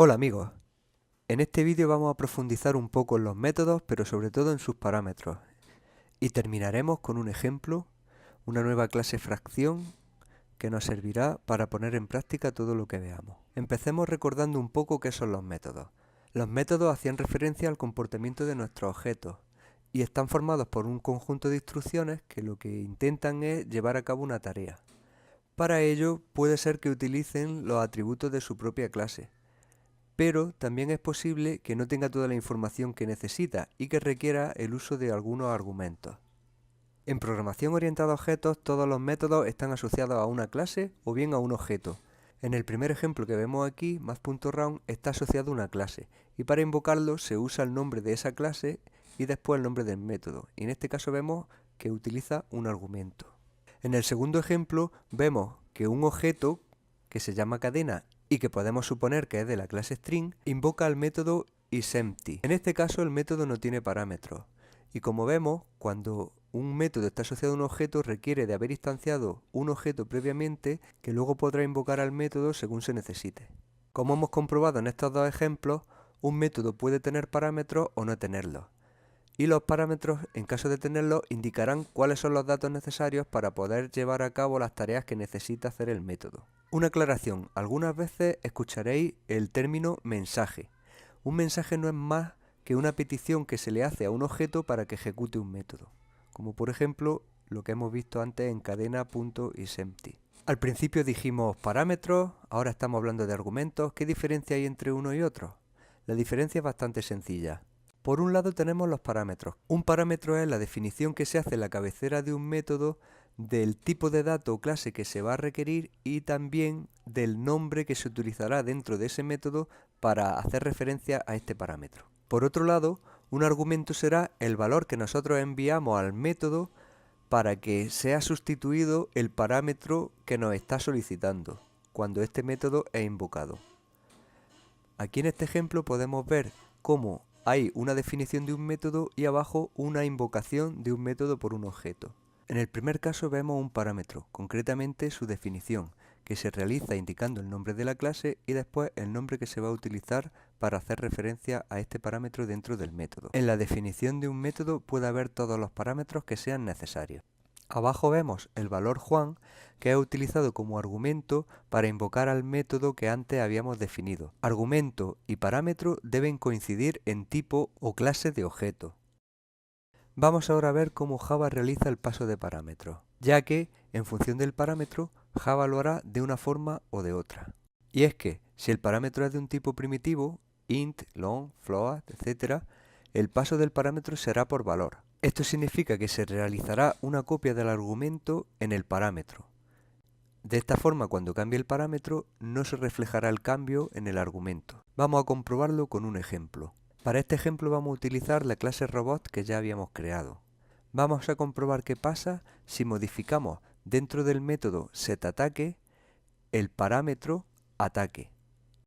Hola amigos, en este vídeo vamos a profundizar un poco en los métodos, pero sobre todo en sus parámetros. Y terminaremos con un ejemplo, una nueva clase fracción que nos servirá para poner en práctica todo lo que veamos. Empecemos recordando un poco qué son los métodos. Los métodos hacían referencia al comportamiento de nuestros objetos y están formados por un conjunto de instrucciones que lo que intentan es llevar a cabo una tarea. Para ello puede ser que utilicen los atributos de su propia clase, pero también es posible que no tenga toda la información que necesita y que requiera el uso de algunos argumentos. En programación orientada a objetos, todos los métodos están asociados a una clase o bien a un objeto. En el primer ejemplo que vemos aquí, math.round está asociado a una clase, y para invocarlo se usa el nombre de esa clase y después el nombre del método, y en este caso vemos que utiliza un argumento. En el segundo ejemplo vemos que un objeto que se llama cadena y que podemos suponer que es de la clase string, invoca el método isEmpty. En este caso el método no tiene parámetros, y como vemos, cuando un método está asociado a un objeto requiere de haber instanciado un objeto previamente que luego podrá invocar al método según se necesite. Como hemos comprobado en estos dos ejemplos, un método puede tener parámetros o no tenerlos. Y los parámetros, en caso de tenerlos, indicarán cuáles son los datos necesarios para poder llevar a cabo las tareas que necesita hacer el método. Una aclaración, algunas veces escucharéis el término mensaje. Un mensaje no es más que una petición que se le hace a un objeto para que ejecute un método, como por ejemplo lo que hemos visto antes en cadena.isEmpty. Al principio dijimos parámetros, ahora estamos hablando de argumentos. ¿Qué diferencia hay entre uno y otro? La diferencia es bastante sencilla. Por un lado tenemos los parámetros. Un parámetro es la definición que se hace en la cabecera de un método del tipo de dato o clase que se va a requerir y también del nombre que se utilizará dentro de ese método para hacer referencia a este parámetro. Por otro lado, un argumento será el valor que nosotros enviamos al método para que sea sustituido el parámetro que nos está solicitando cuando este método es invocado. Aquí en este ejemplo podemos ver cómo hay una definición de un método y abajo una invocación de un método por un objeto. En el primer caso vemos un parámetro, concretamente su definición, que se realiza indicando el nombre de la clase y después el nombre que se va a utilizar para hacer referencia a este parámetro dentro del método. En la definición de un método puede haber todos los parámetros que sean necesarios. Abajo vemos el valor Juan, que es utilizado como argumento para invocar al método que antes habíamos definido. Argumento y parámetro deben coincidir en tipo o clase de objeto. Vamos ahora a ver cómo Java realiza el paso de parámetros, ya que, en función del parámetro, Java lo hará de una forma o de otra. Y es que, si el parámetro es de un tipo primitivo, int, long, float, etc., el paso del parámetro será por valor. Esto significa que se realizará una copia del argumento en el parámetro. De esta forma, cuando cambie el parámetro, no se reflejará el cambio en el argumento. Vamos a comprobarlo con un ejemplo. Para este ejemplo vamos a utilizar la clase robot que ya habíamos creado. Vamos a comprobar qué pasa si modificamos dentro del método setAttaque el parámetro ataque.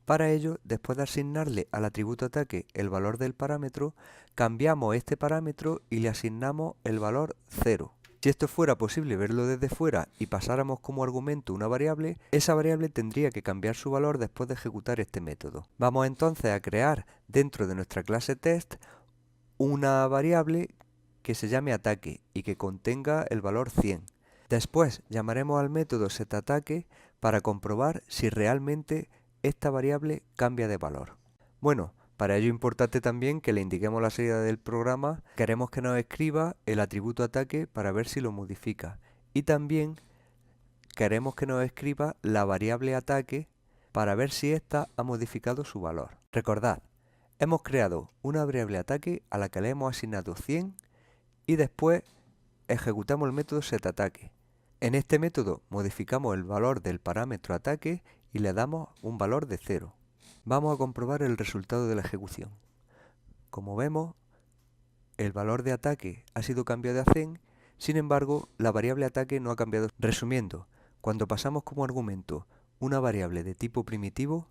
Para ello, después de asignarle al atributo ataque el valor del parámetro, cambiamos este parámetro y le asignamos el valor 0. Si esto fuera posible verlo desde fuera y pasáramos como argumento una variable, esa variable tendría que cambiar su valor después de ejecutar este método. Vamos entonces a crear dentro de nuestra clase test una variable que se llame ataque y que contenga el valor 100. Después llamaremos al método setAttaque para comprobar si realmente esta variable cambia de valor. Bueno, para ello es importante también que le indiquemos la salida del programa. Queremos que nos escriba el atributo ataque para ver si lo modifica. Y también queremos que nos escriba la variable ataque para ver si ésta ha modificado su valor. Recordad, hemos creado una variable ataque a la que le hemos asignado 100 y después ejecutamos el método setAttaque. En este método modificamos el valor del parámetro ataque y le damos un valor de 0. Vamos a comprobar el resultado de la ejecución. Como vemos, el valor de ataque ha sido cambiado a 100, sin embargo, la variable ataque no ha cambiado. Resumiendo, cuando pasamos como argumento una variable de tipo primitivo,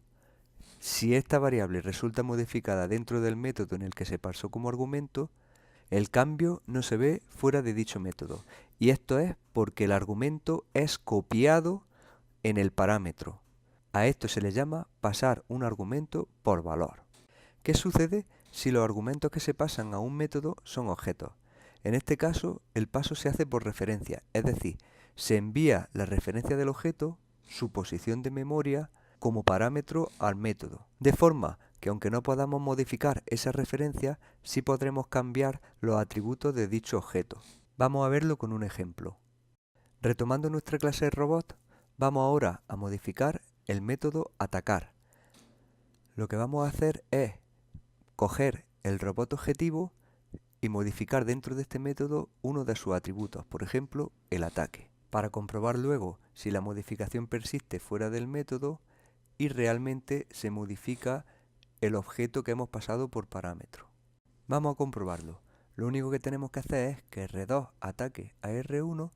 si esta variable resulta modificada dentro del método en el que se pasó como argumento, el cambio no se ve fuera de dicho método, y esto es porque el argumento es copiado en el parámetro. A esto se le llama pasar un argumento por valor. ¿Qué sucede si los argumentos que se pasan a un método son objetos? En este caso, el paso se hace por referencia, es decir, se envía la referencia del objeto, su posición de memoria, como parámetro al método, de forma que aunque no podamos modificar esa referencia, sí podremos cambiar los atributos de dicho objeto. Vamos a verlo con un ejemplo. Retomando nuestra clase de robot, vamos ahora a modificar el método atacar. Lo que vamos a hacer es coger el robot objetivo y modificar dentro de este método uno de sus atributos, por ejemplo, el ataque, para comprobar luego si la modificación persiste fuera del método y realmente se modifica el objeto que hemos pasado por parámetro. Vamos a comprobarlo. Lo único que tenemos que hacer es que R2 ataque a R1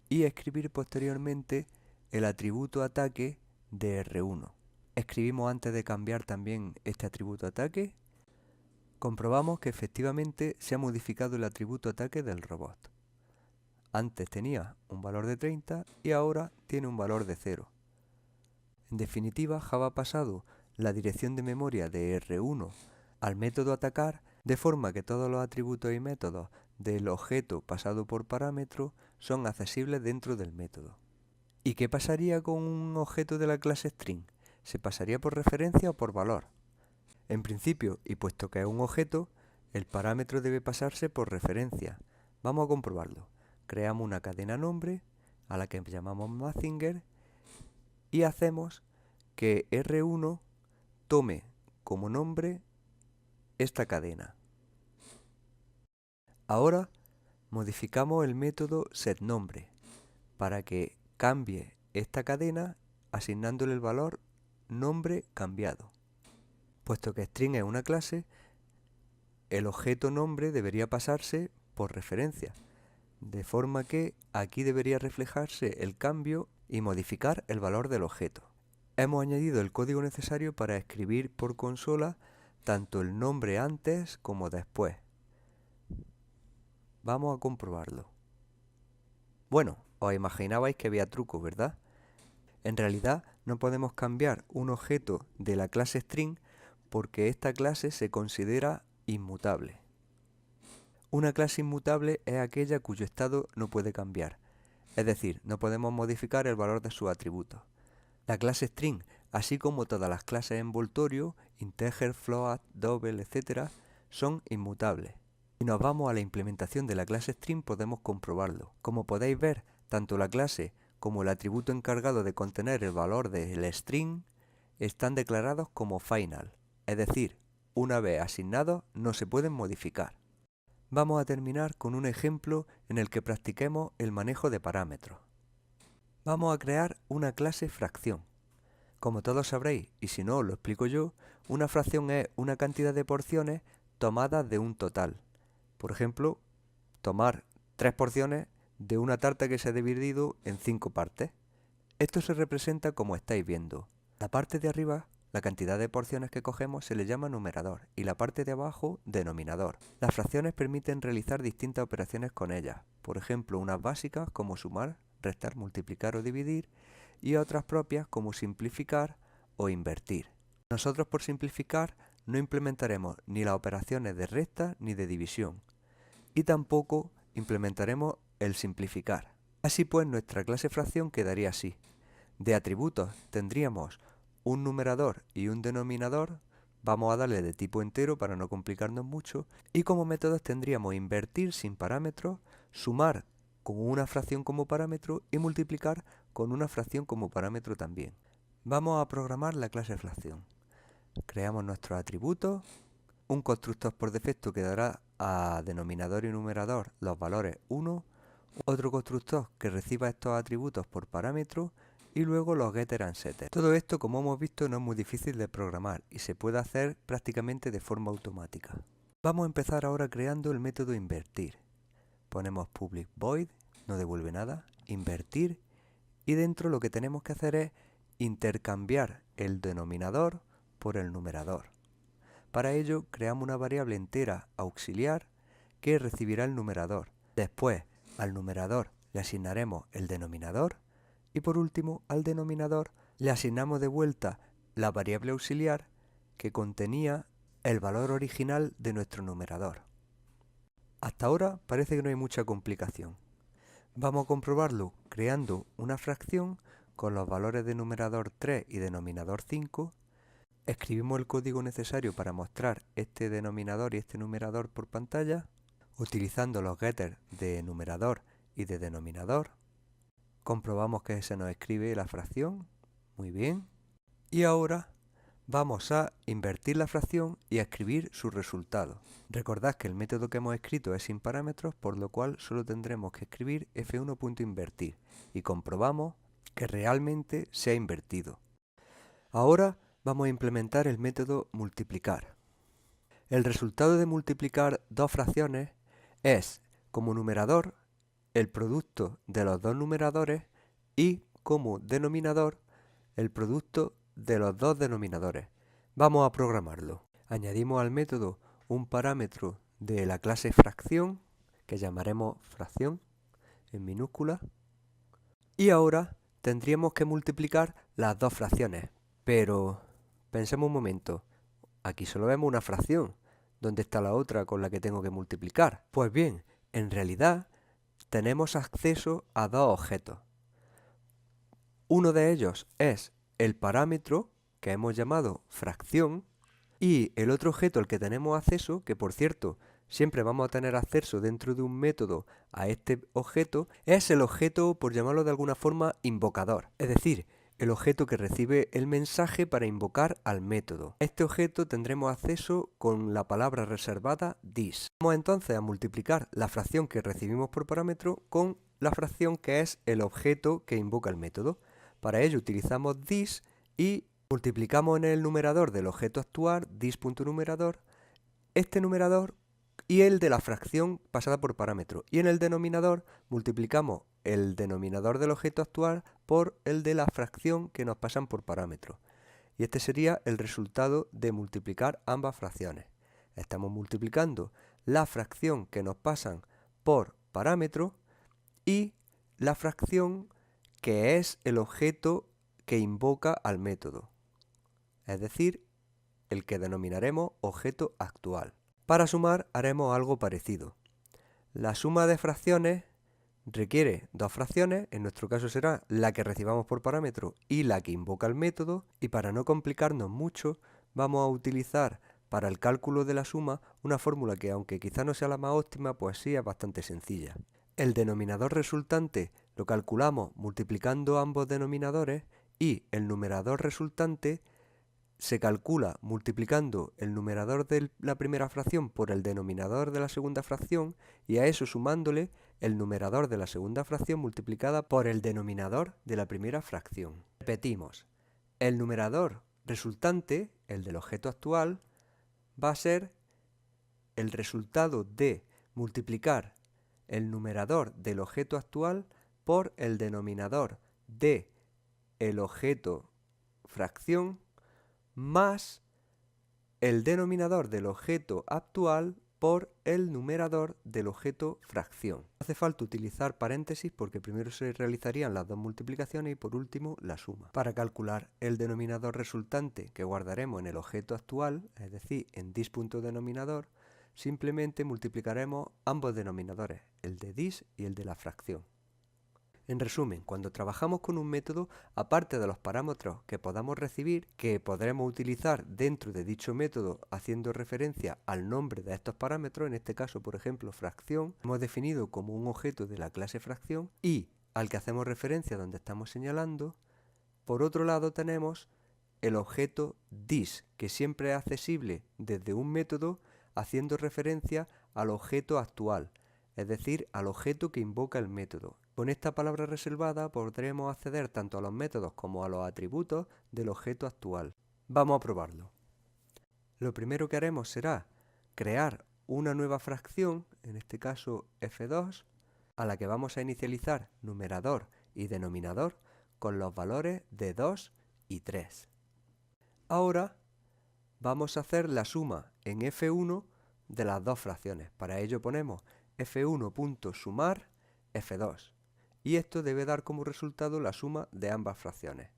y escribir posteriormente el atributo ataque de R1. Escribimos antes de cambiar también este atributo ataque. Comprobamos que efectivamente se ha modificado el atributo ataque del robot. Antes tenía un valor de 30 y ahora tiene un valor de 0. En definitiva, Java ha pasado la dirección de memoria de R1 al método atacar, de forma que todos los atributos y métodos del objeto pasado por parámetro son accesibles dentro del método. ¿Y qué pasaría con un objeto de la clase string? ¿Se pasaría por referencia o por valor? En principio, y puesto que es un objeto, el parámetro debe pasarse por referencia. Vamos a comprobarlo. Creamos una cadena nombre, a la que llamamos Mazinger, y hacemos que R1 tome como nombre esta cadena. Ahora modificamos el método setNombre para que cambie esta cadena asignándole el valor nombre cambiado. Puesto que string es una clase, el objeto nombre debería pasarse por referencia, de forma que aquí debería reflejarse el cambio y modificar el valor del objeto. Hemos añadido el código necesario para escribir por consola tanto el nombre antes como después. Vamos a comprobarlo. Bueno, os imaginabais que había truco, ¿verdad? En realidad no podemos cambiar un objeto de la clase string porque esta clase se considera inmutable. Una clase inmutable es aquella cuyo estado no puede cambiar, es decir, no podemos modificar el valor de sus atributos. La clase string, así como todas las clases envoltorio, integer, float, double, etc., son inmutables. Si nos vamos a la implementación de la clase string podemos comprobarlo. Como podéis ver, tanto la clase como el atributo encargado de contener el valor del string están declarados como final, es decir, una vez asignados no se pueden modificar. Vamos a terminar con un ejemplo en el que practiquemos el manejo de parámetros. Vamos a crear una clase fracción. Como todos sabréis, y si no os lo explico yo, una fracción es una cantidad de porciones tomadas de un total. Por ejemplo, tomar 3 porciones de una tarta que se ha dividido en 5 partes. Esto se representa como estáis viendo. La parte de arriba, la cantidad de porciones que cogemos, se le llama numerador y la parte de abajo, denominador. Las fracciones permiten realizar distintas operaciones con ellas. Por ejemplo, unas básicas como sumar, restar, multiplicar o dividir y otras propias como simplificar o invertir. Nosotros por simplificar no implementaremos ni las operaciones de resta ni de división y tampoco implementaremos el simplificar. Así pues, nuestra clase fracción quedaría así. De atributos tendríamos un numerador y un denominador, vamos a darle de tipo entero para no complicarnos mucho, y como métodos tendríamos invertir sin parámetros, sumar con una fracción como parámetro y multiplicar con una fracción como parámetro también. Vamos a programar la clase fracción. Creamos nuestros atributos, un constructor por defecto que dará a denominador y numerador los valores 1, otro constructor que reciba estos atributos por parámetro y luego los getter and setter. Todo esto, como hemos visto, no es muy difícil de programar y se puede hacer prácticamente de forma automática. Vamos a empezar ahora creando el método invertir. Ponemos public void, no devuelve nada, invertir, y dentro lo que tenemos que hacer es intercambiar el denominador por el numerador. Para ello creamos una variable entera auxiliar que recibirá el numerador. Después al numerador le asignaremos el denominador y por último al denominador le asignamos de vuelta la variable auxiliar que contenía el valor original de nuestro numerador. Hasta ahora parece que no hay mucha complicación. Vamos a comprobarlo creando una fracción con los valores de numerador 3 y denominador 5. Escribimos el código necesario para mostrar este denominador y este numerador por pantalla, utilizando los getters de numerador y de denominador. Comprobamos que se nos escribe la fracción. Muy bien. Y ahora vamos a invertir la fracción y a escribir su resultado. Recordad que el método que hemos escrito es sin parámetros, por lo cual solo tendremos que escribir f1.invertir y comprobamos que realmente se ha invertido. Ahora vamos a implementar el método multiplicar. El resultado de multiplicar dos fracciones es, como numerador, el producto de los dos numeradores y, como denominador, el producto de los dos denominadores. Vamos a programarlo. Añadimos al método un parámetro de la clase fracción, que llamaremos fracción en minúscula. Y ahora tendríamos que multiplicar las dos fracciones. Pero pensemos un momento. Aquí solo vemos una fracción. ¿Dónde está la otra con la que tengo que multiplicar? Pues bien, en realidad tenemos acceso a dos objetos. Uno de ellos es el parámetro que hemos llamado fracción y el otro objeto al que tenemos acceso, que por cierto siempre vamos a tener acceso dentro de un método a este objeto, es el objeto, por llamarlo de alguna forma, invocador, es decir, el objeto que recibe el mensaje para invocar al método. A este objeto tendremos acceso con la palabra reservada this. Vamos entonces a multiplicar la fracción que recibimos por parámetro con la fracción que es el objeto que invoca el método. Para ello utilizamos this y multiplicamos en el numerador del objeto actual, this.numerador, este numerador y el de la fracción pasada por parámetro. Y en el denominador multiplicamos el denominador del objeto actual por el de la fracción que nos pasan por parámetro. Y este sería el resultado de multiplicar ambas fracciones. Estamos multiplicando la fracción que nos pasan por parámetro y la fracción que es el objeto que invoca al método, es decir, el que denominaremos objeto actual. Para sumar haremos algo parecido. La suma de fracciones requiere dos fracciones, en nuestro caso será la que recibamos por parámetro y la que invoca el método, y para no complicarnos mucho vamos a utilizar para el cálculo de la suma una fórmula que, aunque quizá no sea la más óptima, pues sí es bastante sencilla. El denominador resultante lo calculamos multiplicando ambos denominadores y el numerador resultante se calcula multiplicando el numerador de la primera fracción por el denominador de la segunda fracción y a eso sumándole el numerador de la segunda fracción multiplicada por el denominador de la primera fracción. Repetimos, el numerador resultante, el del objeto actual, va a ser el resultado de multiplicar el numerador del objeto actual por el denominador de el objeto fracción más el denominador del objeto actual por el numerador del objeto fracción. Hace falta utilizar paréntesis porque primero se realizarían las dos multiplicaciones y por último la suma. Para calcular el denominador resultante que guardaremos en el objeto actual, es decir, en this.denominador, simplemente multiplicaremos ambos denominadores, el de this y el de la fracción. En resumen, cuando trabajamos con un método, aparte de los parámetros que podamos recibir, que podremos utilizar dentro de dicho método haciendo referencia al nombre de estos parámetros, en este caso, por ejemplo, fracción, hemos definido como un objeto de la clase fracción y al que hacemos referencia donde estamos señalando, por otro lado tenemos el objeto this, que siempre es accesible desde un método haciendo referencia al objeto actual, es decir, al objeto que invoca el método. Con esta palabra reservada podremos acceder tanto a los métodos como a los atributos del objeto actual. Vamos a probarlo. Lo primero que haremos será crear una nueva fracción, en este caso f2, a la que vamos a inicializar numerador y denominador con los valores de 2 y 3. Ahora vamos a hacer la suma en f1 de las dos fracciones. Para ello ponemos f1.sumar f2 y esto debe dar como resultado la suma de ambas fracciones.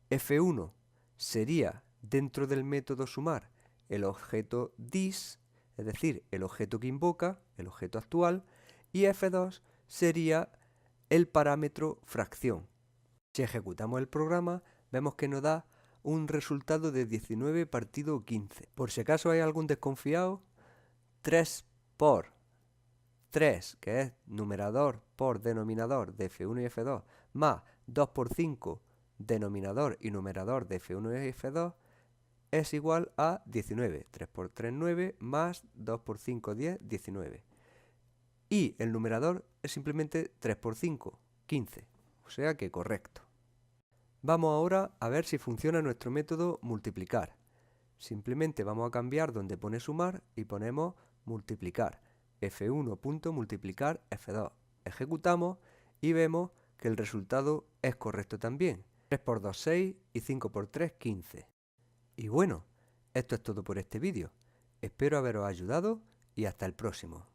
F1 sería, dentro del método sumar, el objeto dis, es decir, el objeto que invoca, el objeto actual, y F2 sería el parámetro fracción. Si ejecutamos el programa, vemos que nos da un resultado de 19 partido 15. Por si acaso hay algún desconfiado, 3 por 3, que es numerador por denominador de F1 y F2, más 2 por 5, denominador y numerador de F1 y F2, es igual a 19. 3 por 3, 9, más 2 por 5, 10, 19. Y el numerador es simplemente 3 por 5, 15. O sea que correcto. Vamos ahora a ver si funciona nuestro método multiplicar. Simplemente vamos a cambiar donde pone sumar y ponemos multiplicar. F1.multiplicar F2. Ejecutamos y vemos que el resultado es correcto también. 3 por 2, 6 y 5 por 3, 15. Y bueno, esto es todo por este vídeo. Espero haberos ayudado y hasta el próximo.